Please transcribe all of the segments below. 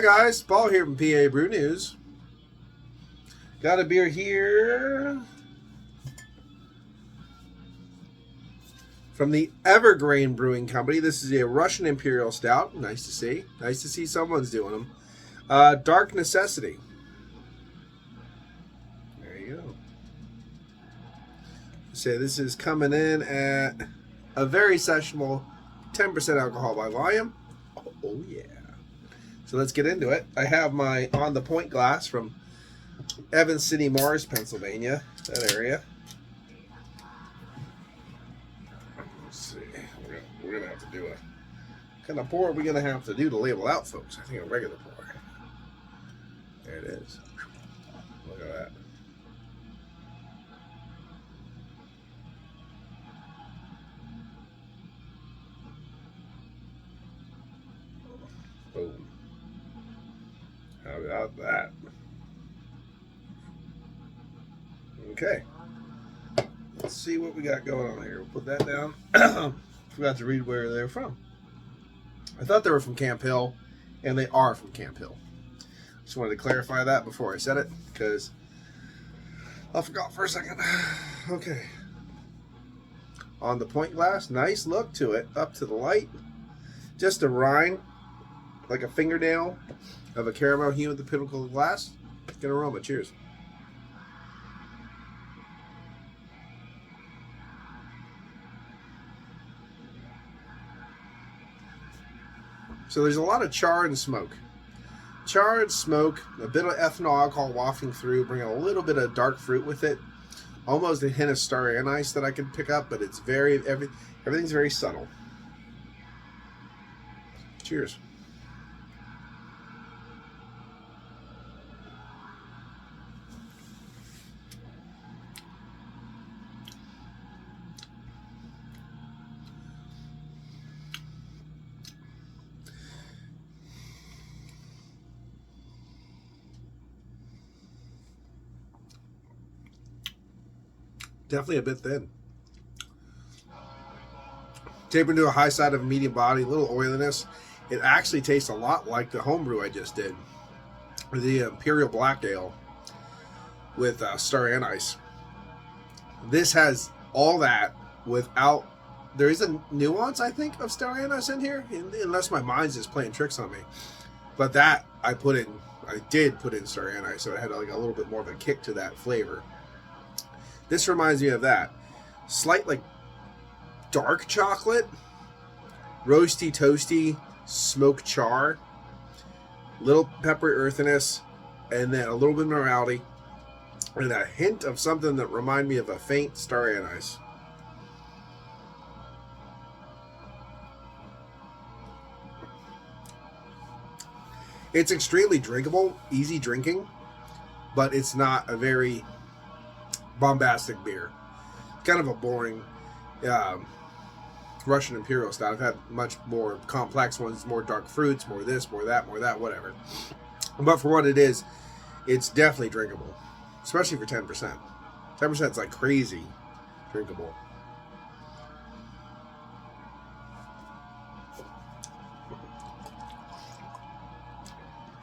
Hi guys, Paul here from PA Brew News. Got a beer here from the Evergreen Brewing Company. This is a Russian Imperial Stout. Nice to see. Nice to see someone's doing them. Dark Necessity. There you go. So this is coming in at a very sessionable 10% alcohol by volume. Oh yeah. So let's get into it. I have my On the Point glass from Evans City, Mars, Pennsylvania, that area. Let's see. We're gonna have to do a what kind of pour are we gonna have to do to label out, folks? I think a regular pour. There it is. Look at that. Boom. How about that? Okay. Let's see what we got going on here. We'll put that down. Forgot to read where they're from. I thought they were from Camp Hill, and they are from Camp Hill. Just wanted to clarify that before I said it, because I forgot for a second. Okay. On the Point glass. Nice look to it. Up to the light. Just a rind, like a fingernail of a caramel hue at the pinnacle of the glass. Good aroma. Cheers. So there's a lot of char and smoke. Char and smoke, a bit of ethanol alcohol wafting through, bringing a little bit of dark fruit with it. Almost a hint of star anise that I can pick up, but it's everything's very subtle. Cheers. Definitely a bit thin. Tapered to a high side of a medium body, a little oiliness. It actually tastes a lot like the homebrew I just did. The Imperial Black Ale with star anise. This has all that without... There is a nuance, I think, of star anise in here, unless my mind's just playing tricks on me. But that I did put in star anise, so it had like a little bit more of a kick to that flavor. This reminds me of that. Slight, like, dark chocolate, roasty, toasty, smoked char, little peppery earthiness, and then a little bit of minerality, and a hint of something that reminded me of a faint star anise. It's extremely drinkable, easy drinking, but it's not a very bombastic beer. Kind of a boring Russian Imperial Stout. I've had much more complex ones, more dark fruits, more this, more that, whatever. But for what it is, it's definitely drinkable, especially for 10%. 10% is like crazy drinkable.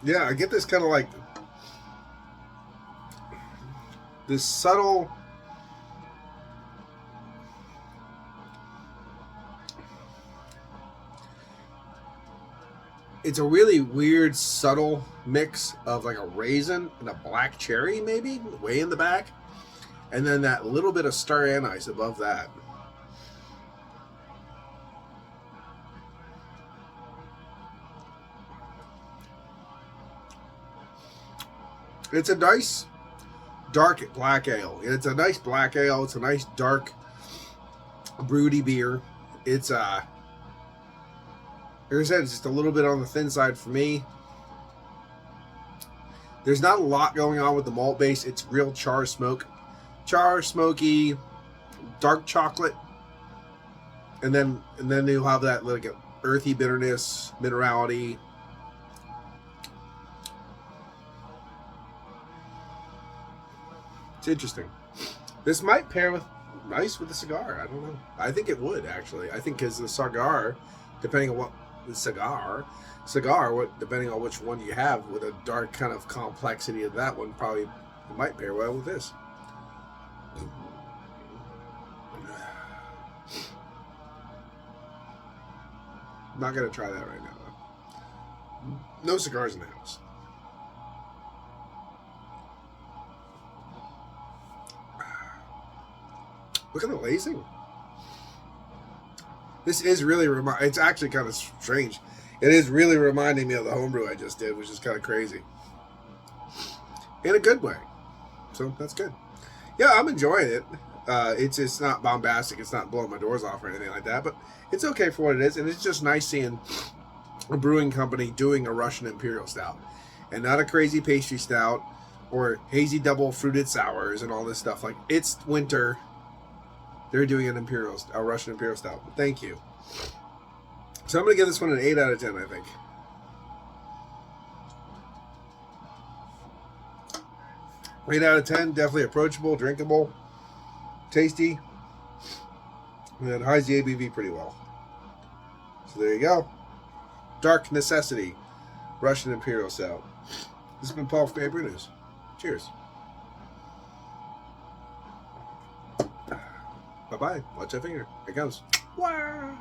Yeah, I get this kind of like this subtle it's a really weird subtle mix of like a raisin and a black cherry, maybe way in the back, and then that little bit of star anise above that. It's a nice dark black ale. It's a nice black ale. It's a nice dark broody beer. It's like I said, it's just a little bit on the thin side for me. There's not a lot going on with the malt base. It's real char smoke. Char, smoky, dark chocolate. And then you'll have that like a earthy bitterness, minerality. It's interesting. This might pair nice with a cigar. I don't know. I think it would, actually. I think because the cigar, depending on what cigar, what, depending on which one you have, with a dark kind of complexity of that one, probably might pair well with this. I'm not going to try that right now, though. No cigars in the house. Look at the lacing. This is really it's actually kind of strange. It is really reminding me of the homebrew I just did, which is kind of crazy. In a good way. So that's good. Yeah, I'm enjoying it. It's not bombastic. It's not blowing my doors off or anything like that, but it's okay for what it is. And it's just nice seeing a brewing company doing a Russian Imperial Stout. And not a crazy pastry stout or hazy double fruited sours and all this stuff. Like, it's winter. They're doing a Russian Imperial Stout. Thank you. So I'm going to give this one an 8 out of 10, I think. Eight out of 10, definitely approachable, drinkable, tasty, and it hides the ABV pretty well. So there you go. Dark Necessity, Russian Imperial Stout. This has been Paul from PABrewNews. Cheers. Bye-bye. Watch that finger. Here it comes. Wow.